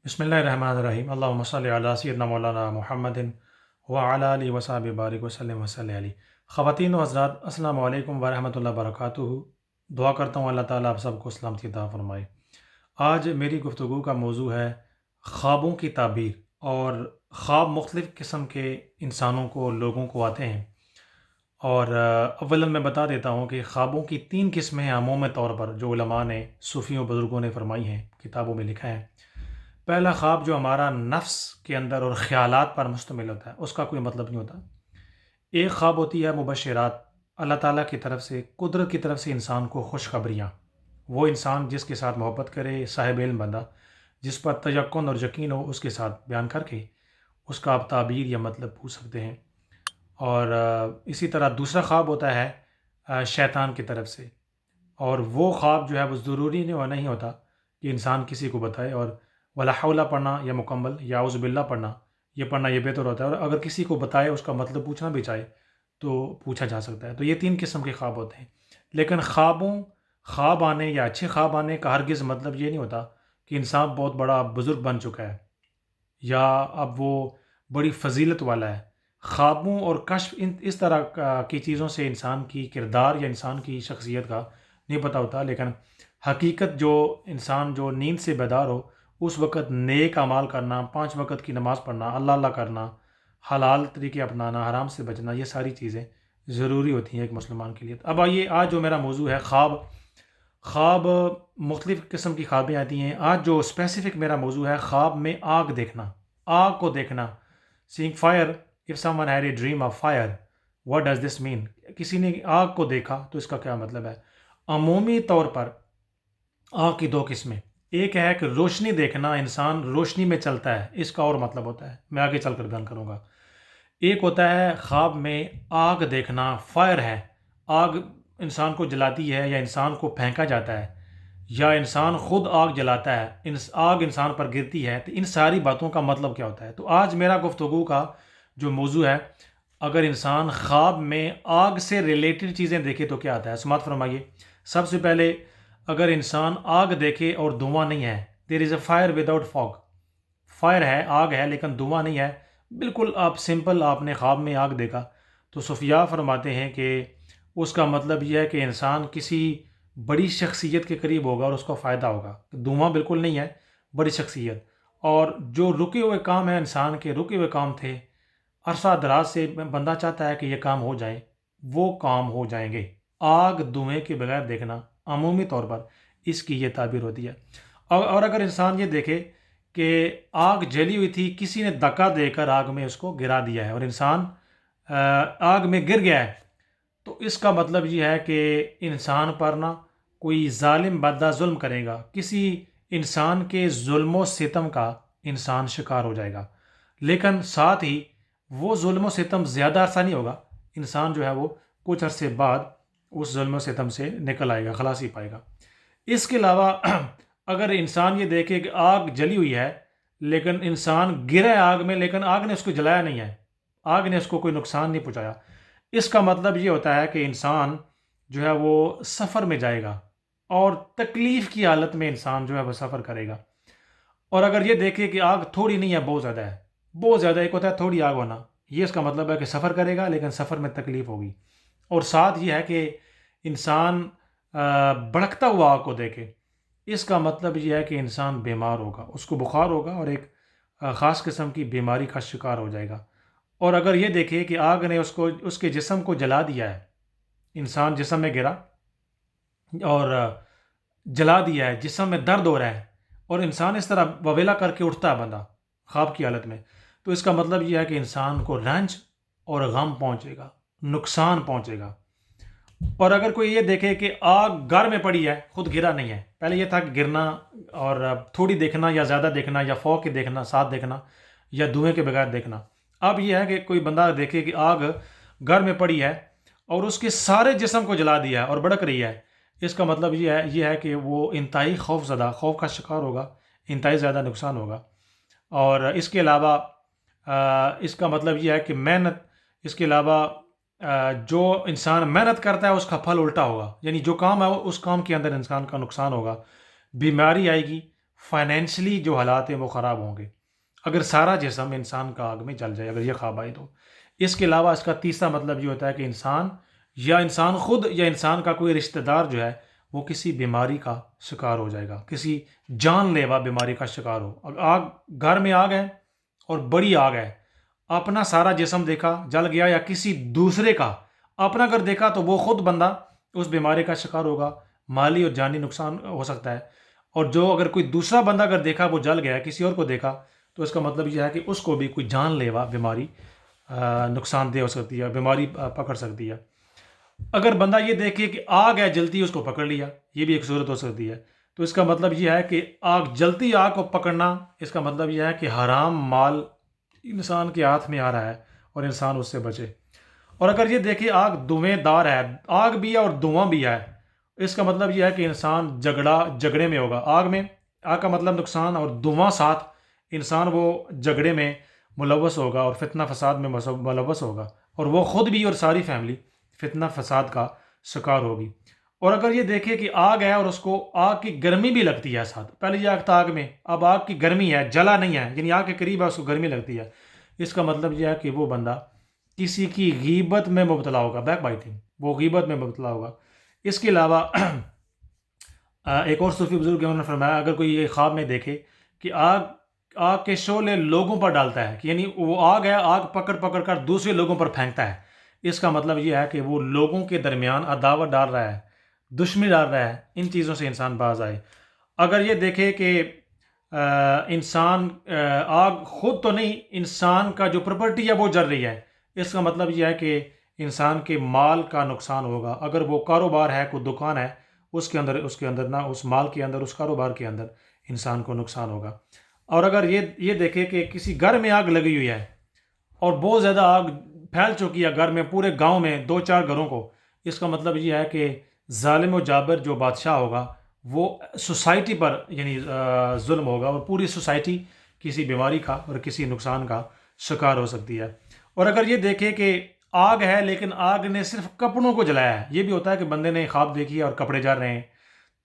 بسم اللہ الرحمن الرحیم اللہم صلی علی سیدنا مولانا محمد وعلی آلہ وصحبہ بارک وسلم وصلی علیہ۔ خواتین و حضرات، السلام علیکم ورحمۃ اللہ وبرکاتہ۔ دعا کرتا ہوں اللہ تعالیٰ آپ سب کو سلامتی عطا فرمائے۔ آج میری گفتگو کا موضوع ہے خوابوں کی تعبیر، اور خواب مختلف قسم کے انسانوں کو، لوگوں کو آتے ہیں۔ اور اولا میں بتا دیتا ہوں کہ خوابوں کی 3 قسمیں ہیں عمومی طور پر، جو علماء نے، صوفیوں، بزرگوں نے فرمائی ہیں، کتابوں میں لکھا ہے۔ پہلا خواب جو ہمارا نفس کے اندر اور خیالات پر مشتمل ہوتا ہے، اس کا کوئی مطلب نہیں ہوتا۔ ایک خواب ہوتی ہے مبشرات، اللہ تعالیٰ کی طرف سے، قدرت کی طرف سے انسان کو خوشخبریاں۔ وہ انسان جس کے ساتھ محبت کرے، صاحب علم بندہ، جس پر تیقن اور یقین ہو، اس کے ساتھ بیان کر کے اس کا آپ تعبیر یا مطلب پوچھ سکتے ہیں۔ اور اسی طرح دوسرا خواب ہوتا ہے شیطان کی طرف سے، اور وہ خواب جو ہے وہ ضروری نہیں ہوتا کہ انسان کسی کو بتائے، اور ولا حول پڑھنا یا مکمل یا اعوذ باللہ پڑھنا یہ بہتر ہوتا ہے، اور اگر کسی کو بتائے، اس کا مطلب پوچھنا بھی چاہے تو پوچھا جا سکتا ہے۔ تو یہ 3 قسم کے خواب ہوتے ہیں۔ لیکن خواب آنے یا اچھے خواب آنے کا ہرگز مطلب یہ نہیں ہوتا کہ انسان بہت بڑا بزرگ بن چکا ہے یا اب وہ بڑی فضیلت والا ہے۔ خوابوں اور کشف اس طرح کی چیزوں سے انسان کی کردار یا انسان کی شخصیت کا نہیں پتہ ہوتا، لیکن حقیقت جو انسان جو نیند سے بیدار ہو، اس وقت نیک اعمال کرنا، 5 وقت کی نماز پڑھنا، اللہ اللہ کرنا، حلال طریقے اپنانا، حرام سے بچنا، یہ ساری چیزیں ضروری ہوتی ہیں ایک مسلمان کے لیے۔ اب آئیے، آج جو میرا موضوع ہے خواب مختلف قسم کی خوابیں آتی ہیں۔ آج جو اسپیسیفک میرا موضوع ہے، خواب میں آگ دیکھنا، آگ کو دیکھنا۔ سینگ fire, if someone had a dream of fire, what does this mean؟ کسی نے آگ کو دیکھا تو اس کا کیا مطلب ہے؟ عمومی طور پر آگ کی 2 قسمیں، ایک ہے کہ روشنی دیکھنا، انسان روشنی میں چلتا ہے، اس کا اور مطلب ہوتا ہے، میں آگے چل کر بیان کروں گا۔ ایک ہوتا ہے خواب میں آگ دیکھنا، فائر ہے، آگ انسان کو جلاتی ہے یا انسان کو پھینکا جاتا ہے یا انسان خود آگ جلاتا ہے، آگ انسان پر گرتی ہے۔ تو ان ساری باتوں کا مطلب کیا ہوتا ہے؟ تو آج میرا گفتگو کا جو موضوع ہے، اگر انسان خواب میں آگ سے ریلیٹڈ چیزیں دیکھے تو کیا آتا ہے؟ سماعت فرمائیے۔ سب سے پہلے، اگر انسان آگ دیکھے اور دھواں نہیں ہے، دیر از اے فائر وداؤٹ فاگ، فائر ہے، آگ ہے لیکن دھواں نہیں ہے، بالکل آپ سمپل، آپ نے خواب میں آگ دیکھا، تو صوفیاء فرماتے ہیں کہ اس کا مطلب یہ ہے کہ انسان کسی بڑی شخصیت کے قریب ہوگا اور اس کو فائدہ ہوگا۔ دھواں بالکل نہیں ہے، بڑی شخصیت، اور جو رکے ہوئے کام ہیں، انسان کے رکے ہوئے کام تھے، عرصہ دراز سے بندہ چاہتا ہے کہ یہ کام ہو جائیں، وہ کام ہو جائیں گے۔ آگ دھوئیں کے بغیر دیکھنا، عمومی طور پر اس کی یہ تعبیر ہوتی ہے۔ اور اگر انسان یہ دیکھے کہ آگ جلی ہوئی تھی، کسی نے دھکا دے کر آگ میں اس کو گرا دیا ہے اور انسان آگ میں گر گیا ہے، تو اس کا مطلب یہ ہے کہ انسان پر نہ کوئی ظالم بندہ ظلم کرے گا، کسی انسان کے ظلم و ستم کا انسان شکار ہو جائے گا، لیکن ساتھ ہی وہ ظلم و ستم زیادہ عرصہ نہیں ہوگا، انسان جو ہے وہ کچھ عرصے بعد اس ظلم و ستم سے نکل آئے گا، خلاصی پائے گا۔ اس کے علاوہ اگر انسان یہ دیکھے کہ آگ جلی ہوئی ہے لیکن انسان گرا ہے آگ میں، لیکن آگ نے اس کو جلایا نہیں ہے، آگ نے اس کو کوئی نقصان نہیں پہنچایا، اس کا مطلب یہ ہوتا ہے کہ انسان جو ہے وہ سفر میں جائے گا اور تکلیف کی حالت میں انسان جو ہے وہ سفر کرے گا۔ اور اگر یہ دیکھے کہ آگ تھوڑی نہیں ہے، بہت زیادہ ہے، بہت زیادہ، ایک ہوتا ہے تھوڑی آگ ہونا، یہ اس کا مطلب ہے کہ سفر کرے گا لیکن سفر میں تکلیف ہوگی۔ اور ساتھ یہ ہے کہ انسان بھڑکتا ہوا آگ کو دیکھے، اس کا مطلب یہ ہے کہ انسان بیمار ہوگا، اس کو بخار ہوگا اور ایک خاص قسم کی بیماری کا شکار ہو جائے گا۔ اور اگر یہ دیکھے کہ آگ نے اس کے جسم کو جلا دیا ہے، انسان جسم میں گرا اور جلا دیا ہے، جسم میں درد ہو رہا ہے، اور انسان اس طرح وویلا کر کے اٹھتا ہے بندہ خواب کی حالت میں، تو اس کا مطلب یہ ہے کہ انسان کو رنج اور غم پہنچے گا، نقصان پہنچے گا۔ اور اگر کوئی یہ دیکھے کہ آگ گھر میں پڑی ہے، خود گرا نہیں ہے، پہلے یہ تھا کہ گرنا اور تھوڑی دیکھنا یا زیادہ دیکھنا یا فوق کے دیکھنا، ساتھ دیکھنا یا دھوئیں کے بغیر دیکھنا، اب یہ ہے کہ کوئی بندہ دیکھے کہ آگ گھر میں پڑی ہے اور اس کے سارے جسم کو جلا دیا ہے اور بھڑک رہی ہے، اس کا مطلب یہ ہے کہ وہ انتہائی خوف کا شکار ہوگا، انتہائی زیادہ نقصان ہوگا۔ اور اس کے علاوہ اس کا مطلب یہ ہے کہ محنت، اس کے علاوہ جو انسان محنت کرتا ہے اس کا پھل الٹا ہوگا، یعنی جو کام ہے اس کام کے اندر انسان کا نقصان ہوگا، بیماری آئے گی، فائنینشلی جو حالات ہیں وہ خراب ہوں گے اگر سارا جسم انسان کا آگ میں جل جائے، اگر یہ خواب آئے تو۔ اس کے علاوہ اس کا تیسرا مطلب یہ ہوتا ہے کہ انسان یا انسان خود یا انسان کا کوئی رشتہ دار جو ہے وہ کسی بیماری کا شکار ہو جائے گا، کسی جان لیوا بیماری کا شکار ہو۔ اب آگ، گھر میں آگ ہے اور بڑی آگ ہے، اپنا سارا جسم دیکھا جل گیا یا کسی دوسرے کا اپنا گھر دیکھا تو وہ خود بندہ اس بیماری کا شکار ہوگا، مالی اور جانی نقصان ہو سکتا ہے۔ اور جو اگر کوئی دوسرا بندہ اگر دیکھا وہ جل گیا، کسی اور کو دیکھا، تو اس کا مطلب یہ ہے کہ اس کو بھی کوئی جان لیوا بیماری نقصان دہ ہو سکتی ہے، بیماری پکڑ سکتی ہے۔ اگر بندہ یہ دیکھے کہ آگ ہے جلتی اس کو پکڑ لیا، یہ بھی ایک صورت ہو سکتی ہے۔ تو اس کا مطلب یہ ہے کہ آگ جلتی آگ کو پکڑنا، اس کا مطلب یہ ہے کہ حرام مال انسان کے ہاتھ میں آ رہا ہے اور انسان اس سے بچے۔ اور اگر یہ دیکھے آگ دھویں دار ہے، آگ بھی ہے اور دھواں بھی ہے، اس کا مطلب یہ ہے کہ انسان جھگڑے میں ہوگا۔ آگ کا مطلب نقصان اور دھواں ساتھ، انسان وہ جھگڑے میں ملوث ہوگا اور فتنہ فساد میں ملوث ہوگا، اور وہ خود بھی اور ساری فیملی فتنہ فساد کا شکار ہوگی۔ اور اگر یہ دیکھے کہ آگ ہے اور اس کو آگ کی گرمی بھی لگتی ہے ساتھ، پہلے یہ آگ تھا آگ میں، اب آگ کی گرمی ہے، جلا نہیں ہے، یعنی آگ کے قریب ہے، اس کو گرمی لگتی ہے، اس کا مطلب یہ ہے کہ وہ بندہ کسی کی غیبت میں مبتلا ہوگا، بیک بائٹنگ، وہ غیبت میں مبتلا ہوگا۔ اس کے علاوہ ایک اور صوفی بزرگ نے فرمایا اگر کوئی یہ خواب میں دیکھے کہ آگ کے شعلے لوگوں پر ڈالتا ہے، کہ یعنی وہ آگ ہے، آگ پکڑ پکڑ کر دوسرے لوگوں پر پھینکتا ہے، اس کا مطلب یہ ہے کہ وہ لوگوں کے درمیان عداوت ڈال رہا ہے، دشمنی ڈال رہا ہے، ان چیزوں سے انسان باز آئے۔ اگر یہ دیکھے کہ انسان آگ خود تو نہیں، انسان کا جو پراپرٹی ہے وہ جل رہی ہے، اس کا مطلب یہ ہے کہ انسان کے مال کا نقصان ہوگا۔ اگر وہ کاروبار ہے، کوئی دکان ہے، اس کے اندر نہ اس مال کے اندر، اس کاروبار کے اندر انسان کو نقصان ہوگا۔ اور اگر یہ دیکھے کہ کسی گھر میں آگ لگی ہوئی ہے اور بہت زیادہ آگ پھیل چکی ہے گھر میں، پورے گاؤں میں 2-4 گھروں کو، اس کا مطلب یہ ہے کہ ظالم و جابر جو بادشاہ ہوگا وہ سوسائٹی پر یعنی ظلم ہوگا، اور پوری سوسائٹی کسی بیماری کا اور کسی نقصان کا شکار ہو سکتی ہے۔ اور اگر یہ دیکھے کہ آگ ہے لیکن آگ نے صرف کپڑوں کو جلایا ہے، یہ بھی ہوتا ہے کہ بندے نے خواب دیکھی ہے اور کپڑے جل رہے ہیں،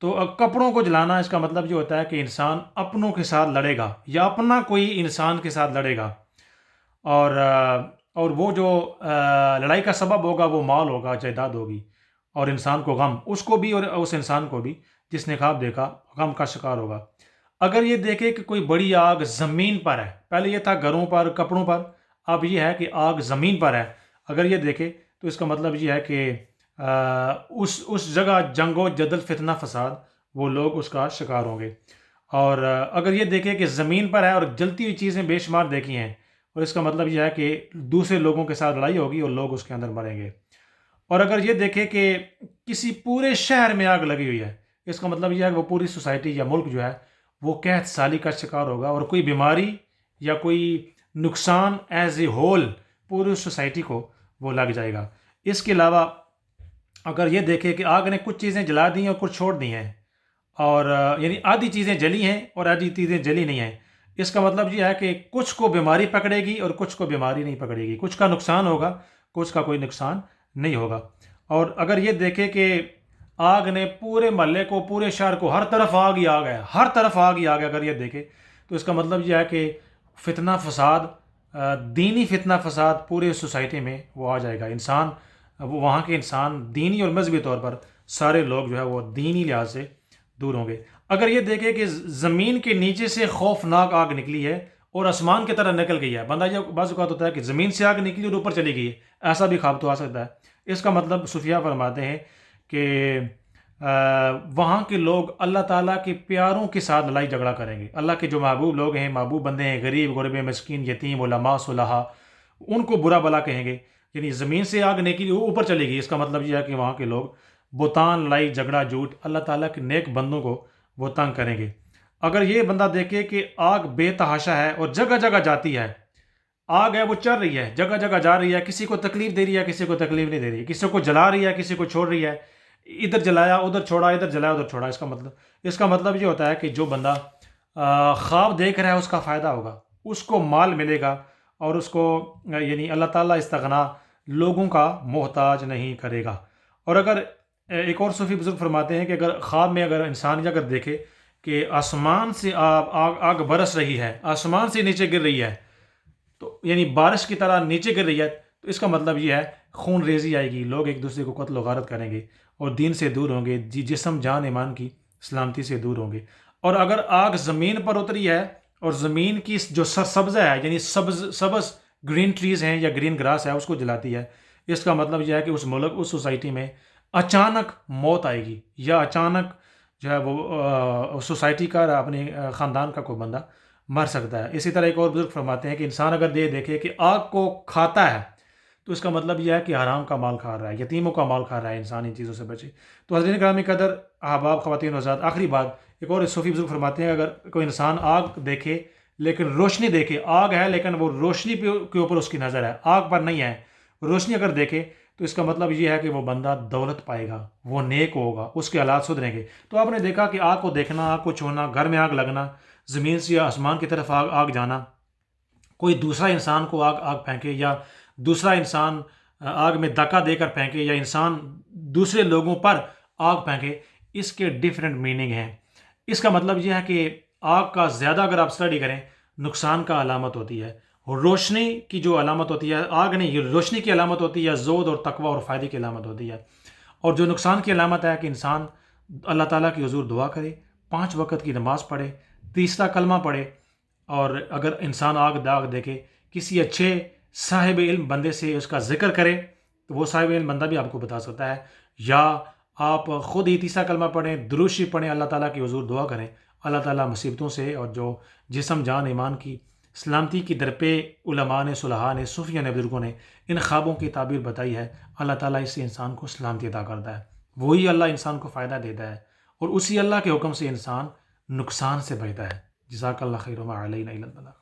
تو کپڑوں کو جلانا، اس کا مطلب یہ ہوتا ہے کہ انسان اپنوں کے ساتھ لڑے گا یا اپنا کوئی انسان کے ساتھ لڑے گا، اور وہ جو لڑائی کا سبب ہوگا وہ مال ہوگا، جائیداد ہوگی، اور انسان کو غم، اس کو بھی اور اس انسان کو بھی جس نے خواب دیکھا، غم کا شکار ہوگا۔ اگر یہ دیکھے کہ کوئی بڑی آگ زمین پر ہے، پہلے یہ تھا گھروں پر، کپڑوں پر، اب یہ ہے کہ آگ زمین پر ہے، اگر یہ دیکھے تو اس کا مطلب یہ ہے کہ اس جگہ جنگ و جدل، فتنہ فساد، وہ لوگ اس کا شکار ہوں گے۔ اور اگر یہ دیکھے کہ زمین پر ہے اور جلتی ہوئی چیزیں بے شمار دیکھی ہیں، اور اس کا مطلب یہ ہے کہ دوسرے لوگوں کے ساتھ لڑائی ہوگی اور لوگ اس کے اندر مریں گے۔ اور اگر یہ دیکھے کہ کسی پورے شہر میں آگ لگی ہوئی ہے، اس کا مطلب یہ ہے کہ وہ پوری سوسائٹی یا ملک جو ہے وہ قحط سالی کا شکار ہوگا، اور کوئی بیماری یا کوئی نقصان ایز اے ہول پوری سوسائٹی کو وہ لگ جائے گا۔ اس کے علاوہ اگر یہ دیکھے کہ آگ نے کچھ چیزیں جلا دی ہیں اور کچھ چھوڑ دی ہیں، اور یعنی آدھی چیزیں جلی ہیں اور آدھی چیزیں جلی نہیں ہیں، اس کا مطلب یہ ہے کہ کچھ کو بیماری پکڑے گی اور کچھ کو بیماری نہیں پکڑے گی، کچھ کا نقصان ہوگا، کچھ کا کوئی نقصان نہیں ہوگا۔ اور اگر یہ دیکھے کہ آگ نے پورے محلے کو، پورے شہر کو، ہر طرف آگ ہی آگ ہے، ہر طرف آگ ہی آگ ہے، اگر یہ دیکھے تو اس کا مطلب یہ ہے کہ فتنہ فساد، دینی فتنہ فساد پورے سوسائٹی میں وہ آ جائے گا۔ انسان، وہاں کے انسان دینی اور مذہبی طور پر سارے لوگ جو ہے وہ دینی لحاظ سے دور ہوں گے۔ اگر یہ دیکھے کہ زمین کے نیچے سے خوفناک آگ نکلی ہے اور آسمان کی طرح نکل گئی ہے، بندہ یہ بعض اوقات ہوتا ہے کہ زمین سے آگ نکلی اور اوپر چلی گئی ہے، ایسا بھی خواب تو آ سکتا ہے۔ اس کا مطلب صوفیہ فرماتے ہیں کہ وہاں کے لوگ اللہ تعالیٰ کے پیاروں کے ساتھ لڑائی جھگڑا کریں گے، اللہ کے جو محبوب لوگ ہیں، محبوب بندے ہیں، غریب غرب مسکین یتیم علماء صلحاء، ان کو برا بلا کہیں گے۔ یعنی زمین سے آگ نکلی اوپر چلے گی، اس کا مطلب یہ ہے کہ وہاں کے لوگ بہتان، لڑائی جھگڑا، جھوٹ، اللہ تعالیٰ کے نیک بندوں کو وہ تنگ کریں گے۔ اگر یہ بندہ دیکھے کہ آگ بے تحاشا ہے اور جگہ جگہ جاتی ہے، آگ ہے وہ چل رہی ہے، جگہ جگہ جا رہی ہے، کسی کو تکلیف دے رہی ہے، کسی کو تکلیف نہیں دے رہی ہے، کسی کو جلا رہی ہے، کسی کو چھوڑ رہی ہے، ادھر جلایا ادھر چھوڑا، ادھر جلایا ادھر چھوڑا، اس کا مطلب یہ ہوتا ہے کہ جو بندہ خواب دیکھ رہا ہے اس کا فائدہ ہوگا، اس کو مال ملے گا، اور اس کو یعنی اللہ تعالیٰ استغنا، لوگوں کا محتاج نہیں کرے گا۔ اور اگر ایک اور صوفی بزرگ فرماتے ہیں کہ اگر خواب میں اگر انسان اگر دیکھے کہ آسمان سے آگ برس رہی ہے، آسمان سے نیچے گر رہی ہے، تو یعنی بارش کی طرح نیچے گر رہی ہے، تو اس کا مطلب یہ ہے خون ریزی آئے گی، لوگ ایک دوسرے کو قتل و غارت کریں گے اور دین سے دور ہوں گے، جسم جان ایمان کی سلامتی سے دور ہوں گے۔ اور اگر آگ زمین پر اتری ہے اور زمین کی جو سبزہ ہے، یعنی سبز گرین ٹریز ہیں یا گرین گراس ہے، اس کو جلاتی ہے، اس کا مطلب یہ ہے کہ اس ملک، اس سوسائٹی میں اچانک موت آئے گی، یا اچانک جو ہے وہ سوسائٹی کا، اپنے خاندان کا کوئی بندہ مر سکتا ہے۔ اسی طرح ایک اور بزرگ فرماتے ہیں کہ انسان اگر دیکھے کہ آگ کو کھاتا ہے تو اس کا مطلب یہ ہے کہ حرام کا مال کھا رہا ہے، یتیموں کا مال کھا رہا ہے، انسان ان چیزوں سے بچے۔ تو حضرت گرامی قدر، احباب، خواتین و حضرات، آخری بات، ایک اور صوفی بزرگ فرماتے ہیں اگر کوئی انسان آگ دیکھے لیکن روشنی دیکھے، آگ ہے لیکن وہ روشنی کے اوپر اس کی نظر ہے، آگ پر نہیں ہے، روشنی اگر دیکھے تو اس کا مطلب یہ ہے کہ وہ بندہ دولت پائے گا، وہ نیک ہوگا، اس کے حالات سدھریں گے۔ تو آپ نے دیکھا کہ آگ کو دیکھنا، آگ کو چھونا، گھر میں آگ لگنا، زمین سے یا آسمان کی طرف آگ جانا، کوئی دوسرا انسان کو آگ پھینکے، یا دوسرا انسان آگ میں دھکا دے کر پھینکے، یا انسان دوسرے لوگوں پر آگ پھینکے، اس کے ڈیفرنٹ میننگ ہیں۔ اس کا مطلب یہ ہے کہ آگ کا زیادہ اگر آپ اسٹڈی کریں، نقصان کا علامت ہوتی ہے، روشنی کی جو علامت ہوتی ہے، آگ نہیں، یہ روشنی کی علامت ہوتی ہے، زہد اور تقوی اور فائدے کی علامت ہوتی ہے۔ اور جو نقصان کی علامت ہے کہ انسان اللہ تعالیٰ کی حضور دعا کرے، 5 وقت کی نماز پڑھے، تیسرا کلمہ پڑھے، اور اگر انسان آگ دیکھے، کسی اچھے صاحب علم بندے سے اس کا ذکر کرے تو وہ صاحب علم بندہ بھی آپ کو بتا سکتا ہے، یا آپ خود ہی تیسرا کلمہ پڑھیں، درود شریف پڑھیں، اللہ تعالیٰ کی حضور دعا کریں، اللہ تعالیٰ مصیبتوں سے اور جو جسم جان ایمان کی سلامتی کی درپے علماء نے، صلحاء نے، صوفیہ نے، بزرگوں نے ان خوابوں کی تعبیر بتائی ہے، اللہ تعالیٰ اس سے انسان کو سلامتی عطا کرتا ہے، وہی اللہ انسان کو فائدہ دیتا ہے، اور اسی اللہ کے حکم سے انسان نقصان سے بچتا ہے۔ جزاک اللہ خیر، وما علینا الا البلاغ۔